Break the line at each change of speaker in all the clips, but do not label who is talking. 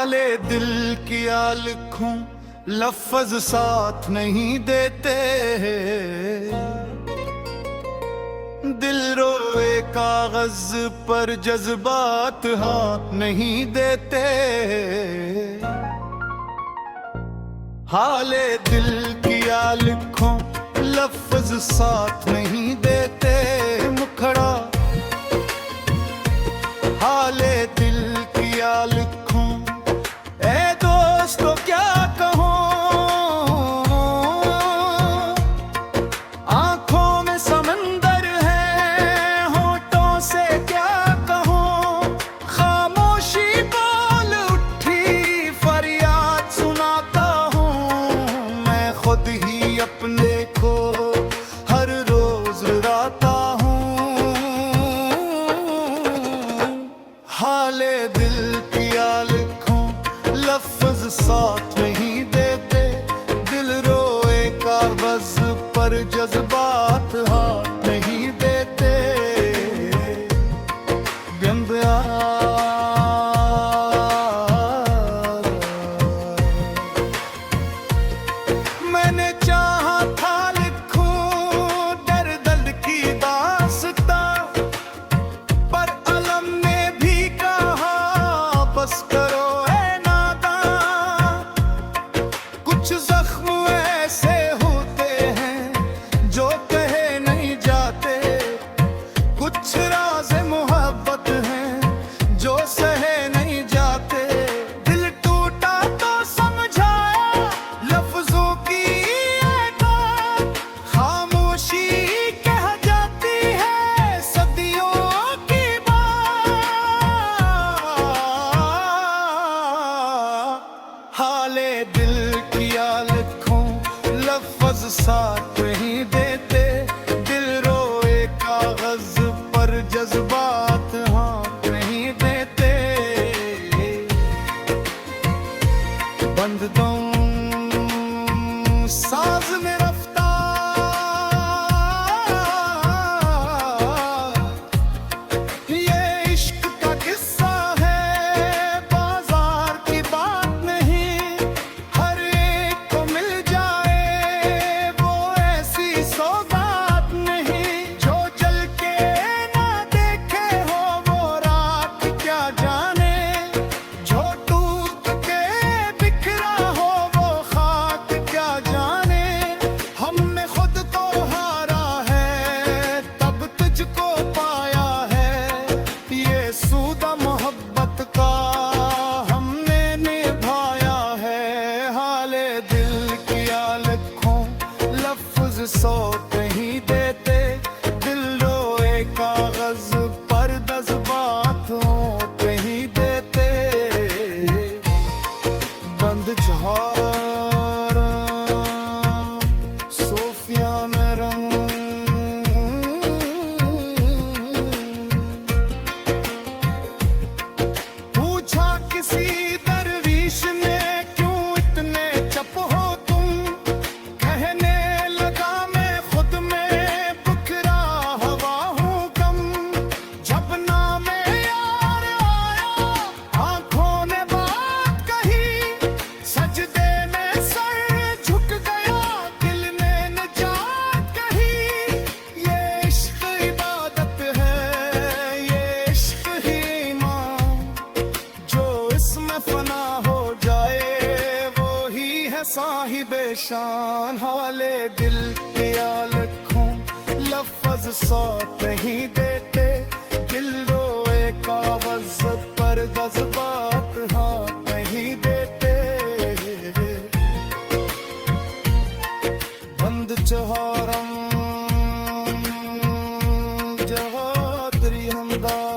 हाले दिल किया लिखूं, लफ्ज साथ नहीं देते। दिल रोए कागज पर जज्बात हाथ नहीं देते। हाले दिल किया लिखूं, लफ्ज साथ नहीं देते। मुखड़ा हाले दिल किया लिखूं, ए दोस्तों क्या कहूं। आंखों में समंदर है, होठों से क्या कहूं। खामोशी बोल उठी, फरियाद सुनाता हूं। मैं खुद ही अपने को हर रोज रुलाता हूं। हाले दिल किया लिखूं, लफ्ज साथ नहीं देते। दिल रोए कागज पर जज्बात हाथ नहीं देते। गंदा मैंने चाहा था लिखूं दर्द दर्द की दास्तां, पर अलम ने भी कहा बस करो ऐ नादां। कुछ जख्म ऐसे होते हैं जो कहे नहीं जाते। कुछ राज़ मोहब्बत हैं जो सहे नहीं जाते। दिल टूटा तो समझाया लफ्जों की एकांत। खामोशी कह जाती है सदियों की बात। हाले दिल किया लिखूं, लफ्ज साथ नहीं देते। दिल रोए कागज पर जज्बात हाथ नहीं देते। बंद दूं साज में रफ्तार, ये इश्क का किस्सा है, बाजार की बात नहीं। हर एक को मिल जाए वो ऐसी सौगात नहीं। जो जल के ना देखे हो वो रात क्या जाने। जो टूट के बिखरा हो वो खाक क्या जाने। हमने खुद को हारा है तब तुझको पाया है। ये सूदा मोहब्बत का हमने निभाया है। हाले दिल किया लिखूं, लफ्ज साथ नहीं देते। दिल रोए कागज पर जज्बात होठ नहीं देते। बंद झारा सोफिया में रंग। पूछा किसी दरवीश ने क्यों इतने चप हो तुम। कहने लगा मैं खुद में बुखरा हवा हूँ कम। जब नाम यार आया आंखों ने बात कही। सजदे में सर झुक गया दिल ने निजात कही। ये इश्क इबादत है, ये इश्क ही ईमान। जो इसमें फना हो जाए वो ही है साहिबे शान। हाले दिल किया लिखूं, लफ्ज साथ नहीं देते। दिल रोए कागज पर जज्बात हाथ नहीं देते। बंद चौहारम जहादरी हमदार।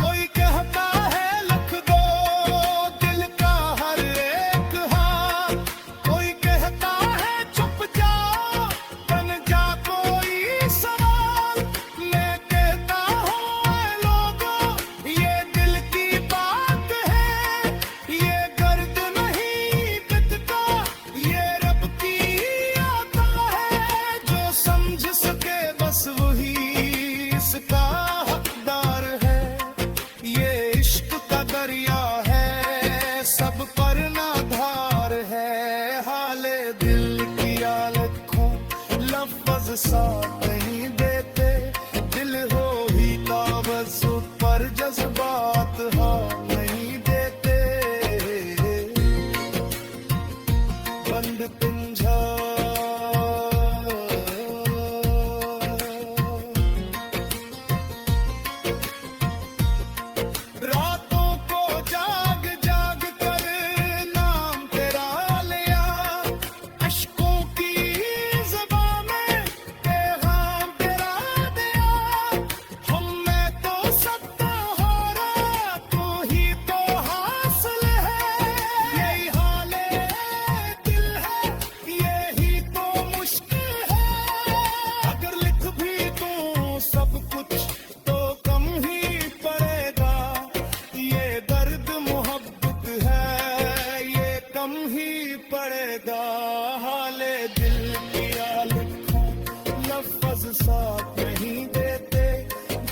कोई कहता है लिख दो दिल का हर एक हाल। कोई कहता है चुप जाओ बन जा कोई सवाल। मैं कहता हूँ ऐ लोगों ये दिल की बात है। ये गर्द नहीं बिकता, ये रब साथ नहीं देते, दिल हो ही कागज पर जज्बात हाँ नहीं देते। बंद पिंजरा रातों को जाग जाग कर नाम तेरा लिया, अश्कों की ज़बां में पैगाम तेरा दिया। हम में तो सत्ता हो रहा, तू ही तो हासिल है, यही हाले दिल है, यही तो मुश्किल है। अगर लिख भी दूं सब कुछ तो कम ही पड़ेगा, ये दर्द मोहब्बत है ये कम ही पड़ेगा। हाले दिल किया लिखूं लफ्ज साथ नहीं देते,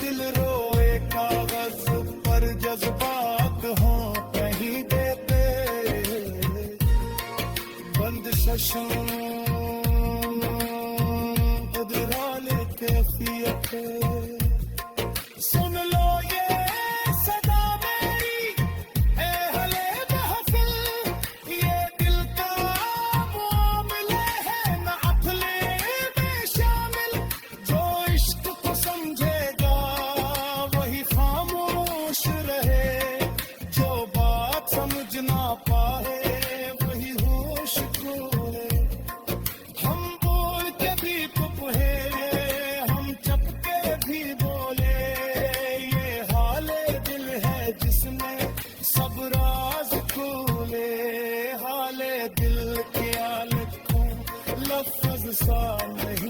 दिल रोए कागज पर जज्बात हाँ नहीं देते। बंद शशों उधराले कैफियत, सुन लो ये सदा मेरी ए हले महफिल, ये दिल का मामला है न अफले में शामिल। जो इश्क को समझेगा वही खामोश रहे, जो बात समझ ना पाए वही होश खोए। हम बोल के भी चुप है, हम चुप के भी बोले, ये हाले दिल है जिसमें सब राज खोले। हाले दिल क्या लिखूं लफ्ज सा नहीं